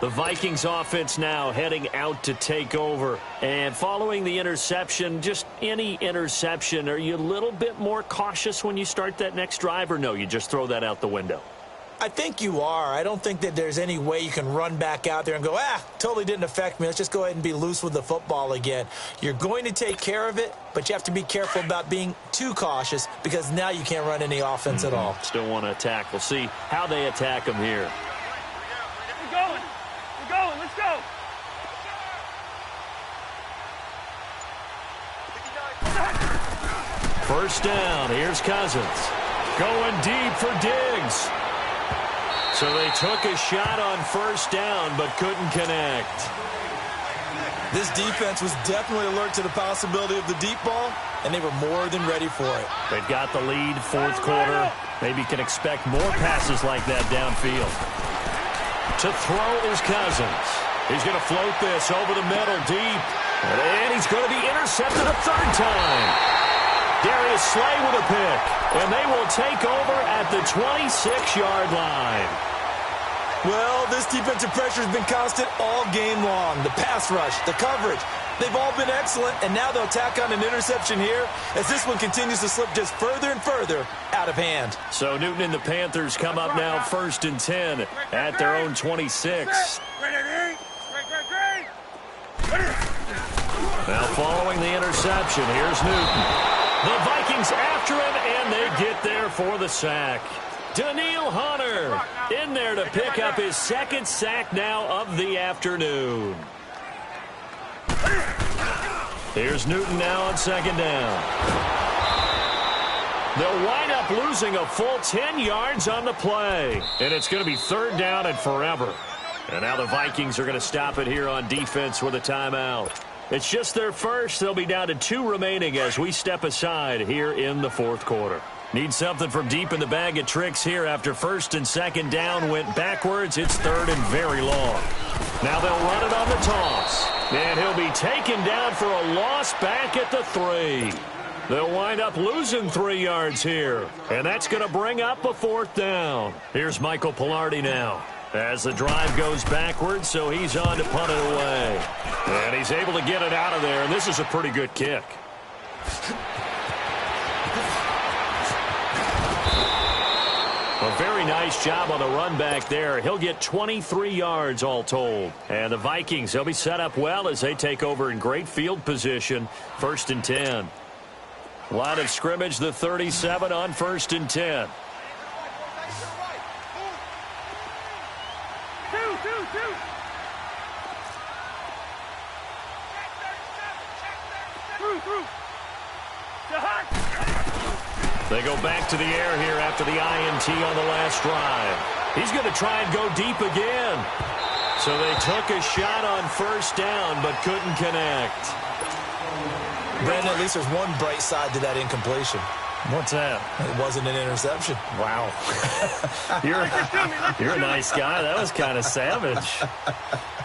The Vikings offense now heading out to take over. And following the interception, just any interception, are you a little bit more cautious when you start that next drive, or no, you just throw that out the window? I think you are. I don't think that there's any way you can run back out there and go, totally didn't affect me. Let's just go ahead and be loose with the football again. You're going to take care of it, but you have to be careful about being too cautious because now you can't run any offense at all. Still want to attack. We'll see how they attack him here. We're going. We're going. Let's go. First down. Here's Cousins. Going deep for Diggs. So they took a shot on first down, but couldn't connect. This defense was definitely alert to the possibility of the deep ball, and they were more than ready for it. They've got the lead, fourth quarter. Maybe can expect more passes like that downfield. To throw is Cousins. He's going to float this over the middle deep. And he's going to be intercepted a third time. Darius Slay with a pick. And they will take over at the 26-yard line. Well, this defensive pressure has been constant all game long. The pass rush, the coverage, they've all been excellent, and now they'll tack on an interception here as this one continues to slip just further and further out of hand. So Newton and the Panthers come up now 1st and 10 at their own 26. Now following the interception, here's Newton. The Vikings after him, and they get there for the sack. Daniil Hunter in there to pick up his second sack now of the afternoon. Here's Newton now on second down. They'll wind up losing a full 10 yards on the play. And it's going to be third down and forever. And now the Vikings are going to stop it here on defense with a timeout. It's just their first. They'll be down to 2 remaining as we step aside here in the fourth quarter. Need something from deep in the bag of tricks here after first and second down went backwards. It's third and very long. Now they'll run it on the toss. And he'll be taken down for a loss back at the 3. They'll wind up losing 3 yards here. And that's going to bring up a fourth down. Here's Michael Pilardi now. As the drive goes backwards, so he's on to punt it away. And he's able to get it out of there, and this is a pretty good kick. A very nice job on the run back there. He'll get 23 yards all told. And the Vikings, they'll be set up well as they take over in great field position. 1st and 10. Line of scrimmage, the 37 on 1st and 10. They go back to the air here after the INT on the last drive. He's going to try and go deep again. So they took a shot on first down but couldn't connect. Brandon, at least there's one bright side to that incompletion. What's that? It wasn't an interception. Wow. You're a nice guy. That was kind of savage.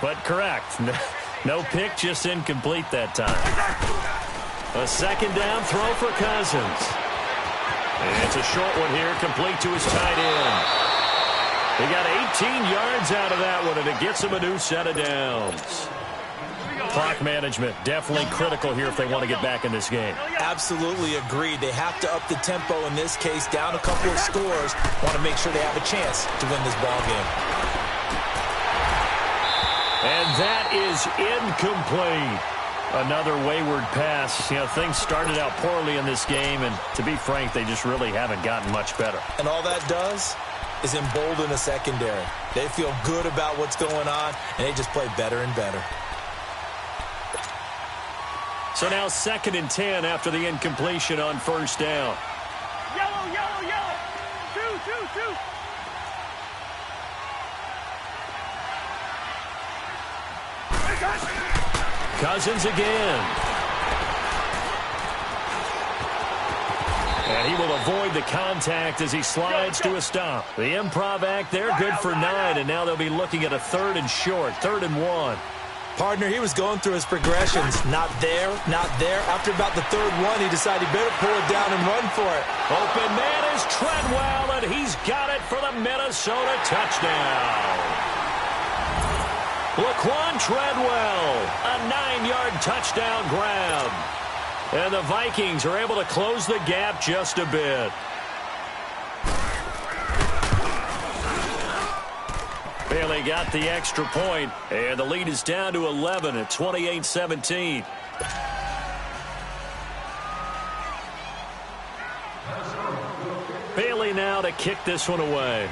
But correct. No pick, just incomplete that time. A second down throw for Cousins. And it's a short one here, complete to his tight end. He got 18 yards out of that one, and it gets him a new set of downs. Clock management, definitely critical here if they want to get back in this game. Absolutely agreed. They have to up the tempo in this case, down a couple of scores. Want to make sure they have a chance to win this ball game. And that is incomplete. Another wayward pass. You know, things started out poorly in this game, and to be frank, they just really haven't gotten much better. And all that does is embolden the secondary. They feel good about what's going on, and they just play better and better. So now 2nd and 10 after the incompletion on first down. Yellow, yellow, yellow. Two. Cousins again. And he will avoid the contact as he slides to a stop. The improv act there, good for 9, and now they'll be looking at a 3rd and short, 3rd and 1. Partner, he was going through his progressions. Not there, not there. After about the 3rd one, he decided he better pull it down and run for it. Open man is Treadwell, and he's got it for the Minnesota touchdown. Laquan Treadwell, a 9-yard touchdown grab. And the Vikings are able to close the gap just a bit. Bailey got the extra point, and the lead is down to 11 at 28-17. Bailey now to kick this one away.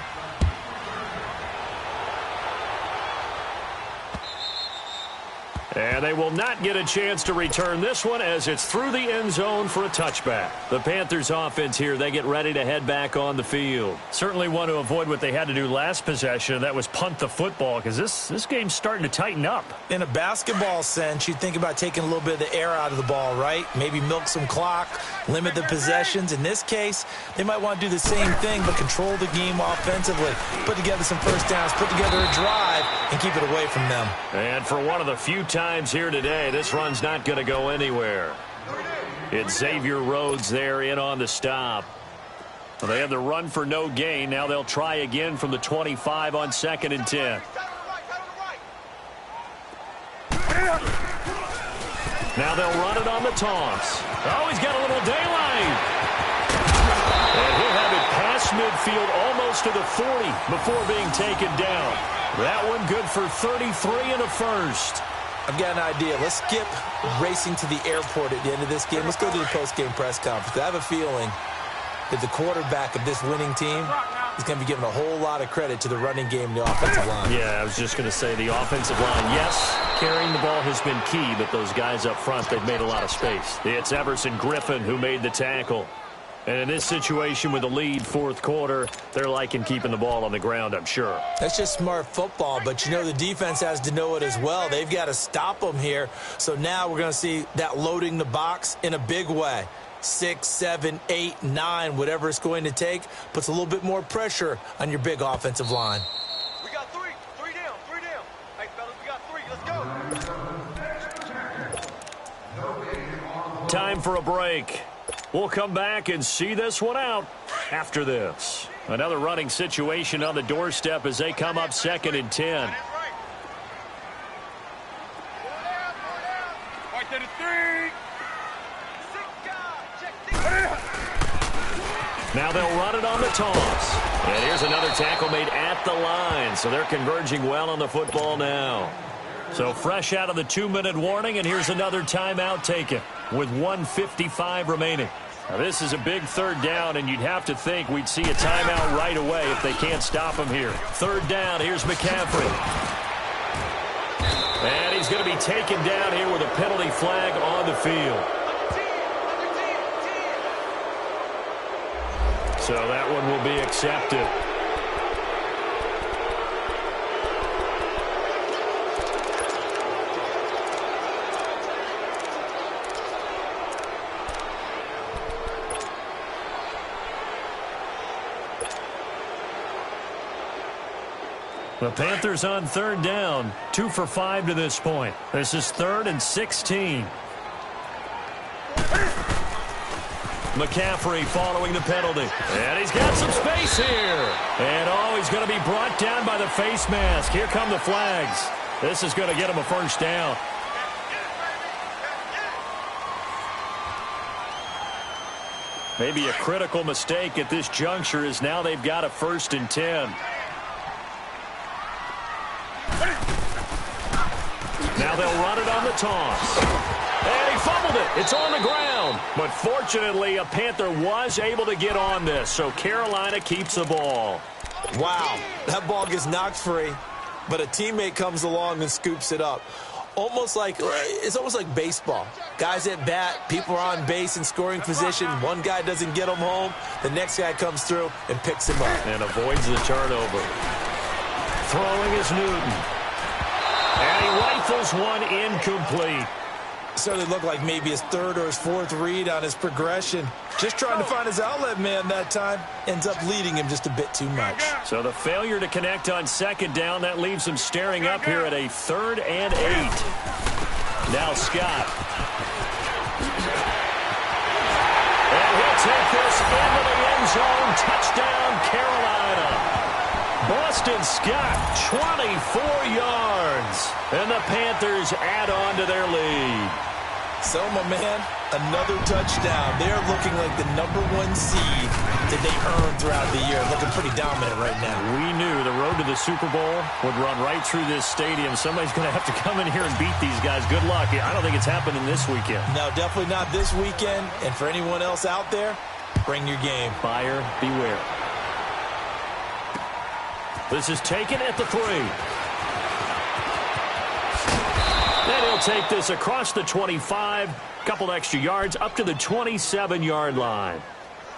And they will not get a chance to return this one as it's through the end zone for a touchback. The Panthers offense here, they get ready to head back on the field. Certainly want to avoid what they had to do last possession, and that was punt the football, because this game's starting to tighten up. In a basketball sense, you think about taking a little bit of the air out of the ball, right? Maybe milk some clock, limit the possessions. In this case, they might want to do the same thing, but control the game offensively. Put together some first downs, put together a drive, and keep it away from them. And for one of the few times here today, this run's not going to go anywhere. It's Xavier Rhodes there in on the stop. Well, they had the run for no gain. Now they'll try again from the 25 on 2nd and 10. Now they'll run it on the toss. Oh, he's got a little daylight. And he'll have it past midfield almost to the 40 before being taken down. That one good for 33 and a first. I've got an idea. Let's skip racing to the airport at the end of this game. Let's go to the post-game press conference. I have a feeling that the quarterback of this winning team is going to be given a whole lot of credit to the running game and the offensive line. Yeah, I was just going to say the offensive line, yes, carrying the ball has been key, but those guys up front, they've made a lot of space. It's Everson Griffin who made the tackle. And in this situation with the lead, fourth quarter, they're liking keeping the ball on the ground, I'm sure. That's just smart football, but you know the defense has to know it as well. They've got to stop them here. So now we're going to see that loading the box in a big way. 6, 7, 8, 9, whatever it's going to take, puts a little bit more pressure on your big offensive line. We got three down. Hey, fellas, we got 3. Let's go. Time for a break. We'll come back and see this one out after this. Another running situation on the doorstep as they come up 2nd and 10. Right to the 3. Now they'll run it on the toss. And here's another tackle made at the line. So they're converging well on the football now. So fresh out of the 2-minute warning, and here's another timeout taken with 1:55 remaining. Now this is a big third down, and you'd have to think we'd see a timeout right away if they can't stop him here. Third down, here's McCaffrey. And he's going to be taken down here with a penalty flag on the field. So that one will be accepted. The Panthers on third down, 2 for 5 to this point. This is 3rd and 16. McCaffrey following the penalty. And he's got some space here. And he's going to be brought down by the face mask. Here come the flags. This is going to get him a first down. Maybe a critical mistake at this juncture is now they've got a 1st and 10. Now they'll run it on the toss. And he fumbled it. It's on the ground. But fortunately, a Panther was able to get on this, so Carolina keeps the ball. Wow, that ball gets knocked free, but a teammate comes along and scoops it up. It's almost like baseball. Guys at bat, people are on base in scoring position. One guy doesn't get him home. The next guy comes through and picks him up. And avoids the turnover. Throwing is Newton. And he rifles one incomplete. Certainly looked like maybe his 3rd or his 4th read on his progression. Just trying to find his outlet man that time. Ends up leading him just a bit too much. So the failure to connect on 2nd down, that leaves him staring up here at a 3rd and 8. Now Scott. And he'll take this into the end zone. Touchdown, Carolina. Boston Scott, 24 yards. And the Panthers add on to their lead. So, my man, another touchdown. They're looking like the #1 seed that they earned throughout the year. Looking pretty dominant right now. We knew the road to the Super Bowl would run right through this stadium. Somebody's going to have to come in here and beat these guys. Good luck. I don't think it's happening this weekend. No, definitely not this weekend. And for anyone else out there, bring your game. Buyer beware. This is taken at the 3. And he'll take this across the 25, couple extra yards, up to the 27-yard line.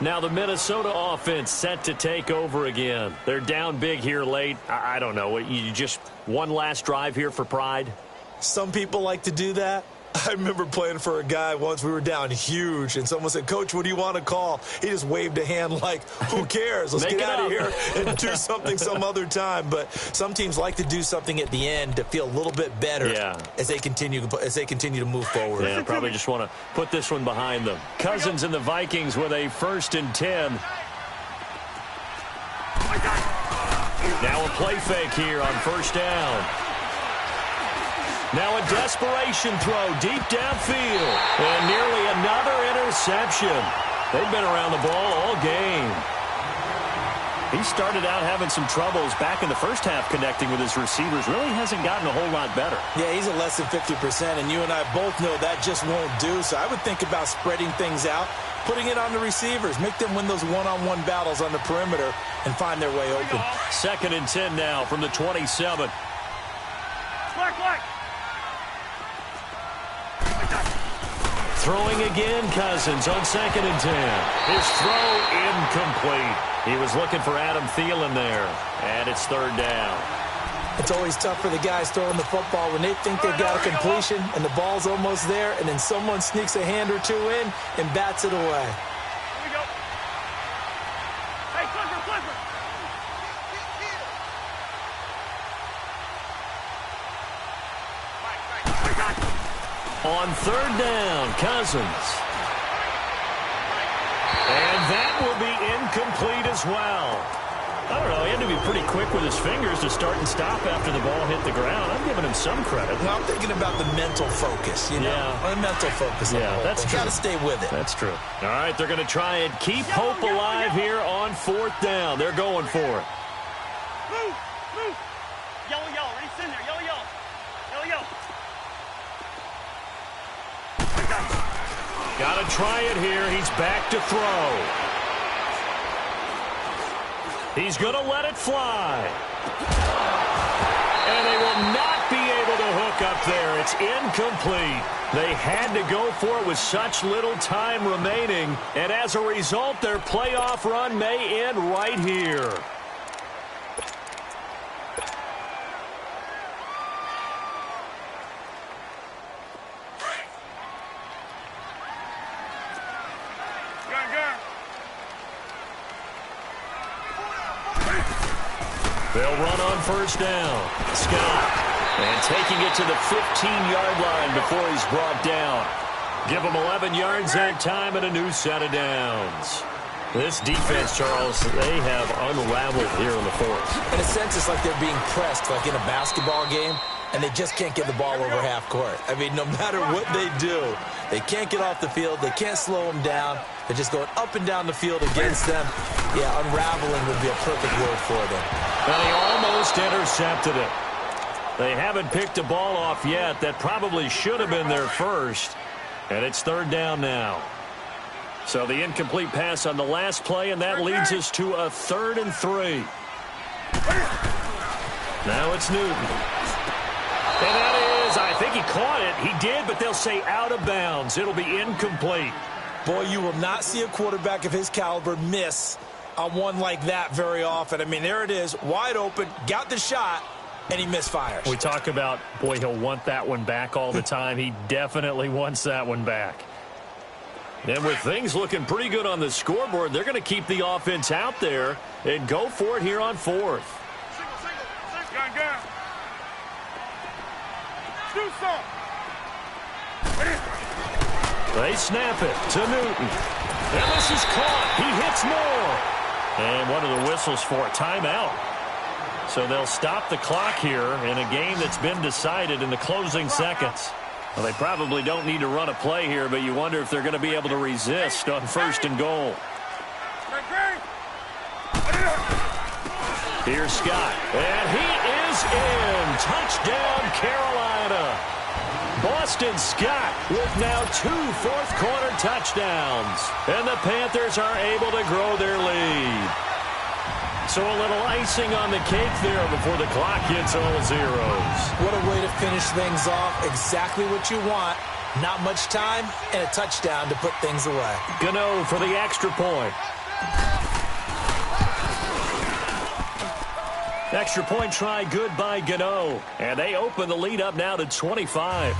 Now the Minnesota offense set to take over again. They're down big here late. I don't know. You just one last drive here for pride? Some people like to do that. I remember playing for a guy once. We were down huge, and someone said, "Coach, what do you want to call?" He just waved a hand like, who cares? Let's get out of here and do something some other time. But some teams like to do something at the end to feel a little bit better as they continue to move forward. Yeah, probably just want to put this one behind them. Cousins and the Vikings with a 1st and 10. Now a play fake here on 1st down. Now a desperation throw deep downfield. And nearly another interception. They've been around the ball all game. He started out having some troubles back in the first half connecting with his receivers. Really hasn't gotten a whole lot better. Yeah, he's at less than 50%, and you and I both know that just won't do. So I would think about spreading things out, putting it on the receivers, make them win those one-on-one battles on the perimeter and find their way open. 2nd and 10 now from the 27. Black. Throwing again, Cousins on 2nd and 10. His throw incomplete. He was looking for Adam Thielen there, and it's 3rd down. It's always tough for the guys throwing the football when they think they've got a completion and the ball's almost there, and then someone sneaks a hand or two in and bats it away. Here we go. Hey, Clipper. On 3rd down, Cousins. And that will be incomplete as well. I don't know, he had to be pretty quick with his fingers to start and stop after the ball hit the ground. I'm giving him some credit. Well, I'm thinking about the mental focus, you know? The mental focus. Yeah, that's true. Got to stay with it. That's true. All right, they're going to try and keep hope alive here on 4th down. They're going for it. Move. Yellow. Reach in there. Yellow. Got to try it here. He's back to throw. He's going to let it fly. And they will not be able to hook up there. It's incomplete. They had to go for it with such little time remaining. And as a result, their playoff run may end right here. They'll run on 1st down. Scott. And taking it to the 15-yard line before he's brought down. Give him 11 yards that time and a new set of downs. This defense, Charles, they have unraveled here in the 4th. In a sense, it's like they're being pressed, like in a basketball game, and they just can't get the ball over half court. I mean, no matter what they do, they can't get off the field. They can't slow them down. They're just going up and down the field against them. Yeah, unraveling would be a perfect word for them. And he almost intercepted it. They haven't picked a ball off yet. That probably should have been their first. And it's 3rd down now. So the incomplete pass on the last play, and that leads us to a 3rd and 3. Now it's Newton. And that is, I think he caught it. He did, but they'll say out of bounds. It'll be incomplete. Boy, you will not see a quarterback of his caliber miss on one like that very often. I mean, there it is, wide open, got the shot, and he misfires. We talk about, boy, he'll want that one back all the time. He definitely wants that one back. And with things looking pretty good on the scoreboard, they're going to keep the offense out there and go for it here on 4th. Gun. Do some. They snap it to Newton. And this is caught. He hits more. And one of the whistles for a timeout. So they'll stop the clock here in a game that's been decided in the closing seconds. Well, they probably don't need to run a play here, but you wonder if they're going to be able to resist on 1st and goal. Here's Scott. And he is in. Touchdown, Carolina. Boston Scott with now 2 fourth-quarter touchdowns. And the Panthers are able to grow their lead. So a little icing on the cake there before the clock hits all zeros. What a way to finish things off. Exactly what you want. Not much time and a touchdown to put things away. Gano for the extra point. Extra point try good by Gano. And they open the lead up now to 25.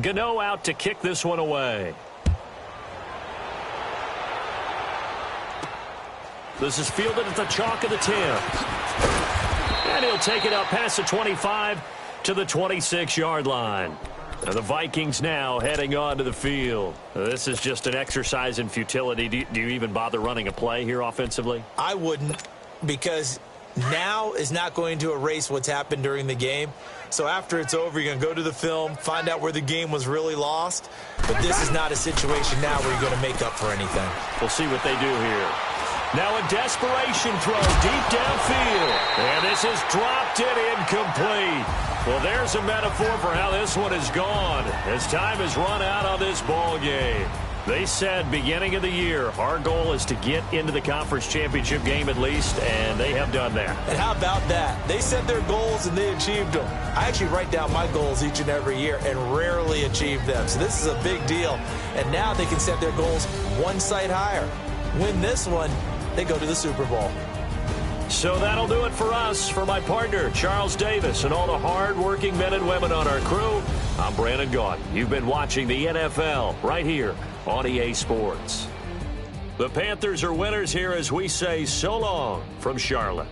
Gano out to kick this one away. This is fielded at the chalk of the 10. And he'll take it up past the 25 to the 26-yard line. And the Vikings now heading onto the field. This is just an exercise in futility. Do you even bother running a play here offensively? I wouldn't, because now is not going to erase what's happened during the game. So after it's over, you're going to go to the film, find out where the game was really lost. But this is not a situation now where you're going to make up for anything. We'll see what they do here. Now a desperation throw deep downfield. And this is dropped it incomplete. Well, there's a metaphor for how this one is gone as time has run out on this ball game. They said beginning of the year, our goal is to get into the conference championship game at least, and they have done that. And how about that? They set their goals and they achieved them. I actually write down my goals each and every year and rarely achieve them. So this is a big deal. And now they can set their goals one site higher. Win this one, they go to the Super Bowl. So that'll do it for us. For my partner, Charles Davis, and all the hard-working men and women on our crew, I'm Brandon Gaudin. You've been watching the NFL right here on EA Sports. The Panthers are winners here as we say so long from Charlotte.